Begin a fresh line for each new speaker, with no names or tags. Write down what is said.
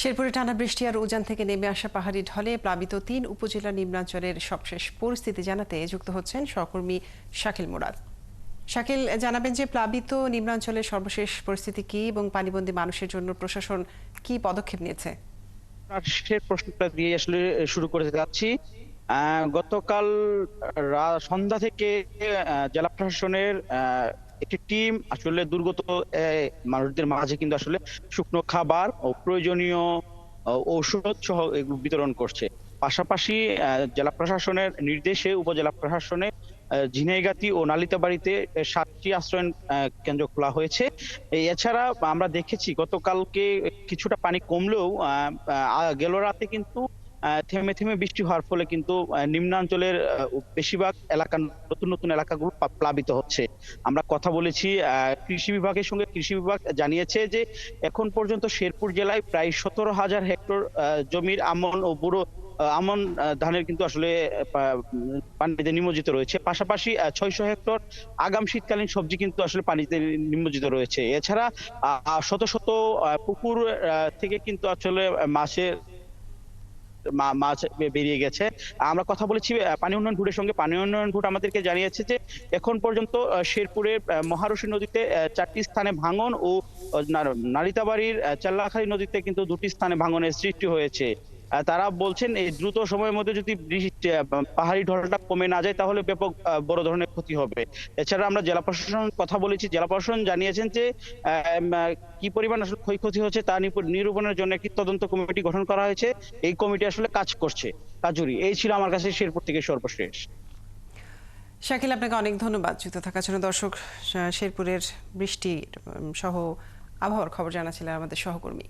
শেরপুরে টানা বৃষ্টি আর উজান থেকে নেমে আসা পাহাড়ি ঢলে প্লাবিত ৩ উপজেলা নিম্নাঞ্চলের সবশেষ পরিস্থিতি জানাতে যুক্ত হচ্ছেন সহকর্মী শাকিল মুরাদ। শাকিল, জানাবেন যে প্লাবিত নিম্নাঞ্চলের সর্বশেষ পরিস্থিতি কি এবং পানিবন্দী মানুষের জন্য প্রশাসন কি পদক্ষেপ নিয়েছে?
সে প্রশ্নটা দিয়ে আসলে শুরু করতে যাচ্ছি। গতকাল সন্ধ্যা থেকে জেলা প্রশাসনের একটি টিম আসলে দুর্গত মানুষদের মাঝে কিন্তু আসলে শুকনো খাবার ও প্রয়োজনীয় ঔষধ সহ এগুলো বিতরণ করছে। পাশাপাশি জেলা প্রশাসনের নির্দেশে উপজেলা প্রশাসনে ঝিনাইগাতি ও নালিতাবাড়িতে 7টি আশ্রয়ণ কেন্দ্র খোলা হয়েছে। এছাড়া আমরা দেখেছি গতকালকে কিছুটা পানি কমলেও গেল রাতে কিন্তু থেমে থেমে বৃষ্টি হওয়ার ফলে কিন্তু নিম্নাঞ্চলের বেশিরভাগ এলাকা, নতুন নতুন এলাকাগুলো প্লাবিত হচ্ছে। আমরা কথা বলেছি কৃষি বিভাগের সঙ্গে। কৃষি বিভাগ জানিয়েছে যে এখন পর্যন্ত শেরপুর জেলায় প্রায় 17,000 হেক্টর জমির আমন ও বুড়ো আমন ধানের কিন্তু আসলে পানিতে নিমজ্জিত রয়েছে। পাশাপাশি 600 হেক্টর আগাম শীতকালীন সবজি কিন্তু আসলে পানিতে নিমজ্জিত রয়েছে। এছাড়া শত শত পুকুর থেকে কিন্তু আসলে মাছ বেরিয়ে গেছে। আমরা কথা বলেছি পানি উন্নয়ন বোর্ডের সঙ্গে। পানি উন্নয়ন বোর্ড আমাদেরকে জানিয়েছে যে এখন পর্যন্ত শেরপুরের মহারশী নদীতে 4টি স্থানে ভাঙন ও নালিতাবাড়ির চেল্লাখালী নদীতে কিন্তু 2টি স্থানে ভাঙনের সৃষ্টি হয়েছে। তারা বলছেন এই দ্রুত সময়ের মধ্যে যদি পাহাড়ি ঢলটা কমে না যায় তাহলে ব্যাপক বড় ধরনের ক্ষতি হবে। এছাড়া আমরা জেলা প্রশাসন কথা বলেছি। জেলা প্রশাসন জানিয়েছেন যে কি পরিমাণ আসলে ক্ষয়ক্ষতি হচ্ছে তা নিরূপণের জন্য একটি তদন্ত কমিটি গঠন করা হয়েছে। এই কমিটি আসলে কাজ করছে কাজুরি। এই ছিল আমার কাছে শেরপুর থেকে সর্বশেষ।
শাকিল, আপনাকে অনেক ধন্যবাদ যুক্ত থাকার জন্য। দর্শক, শেরপুরের বৃষ্টি সহ আবহাওয়ার খবর জানাচ্ছিলেন আমাদের সহকর্মী।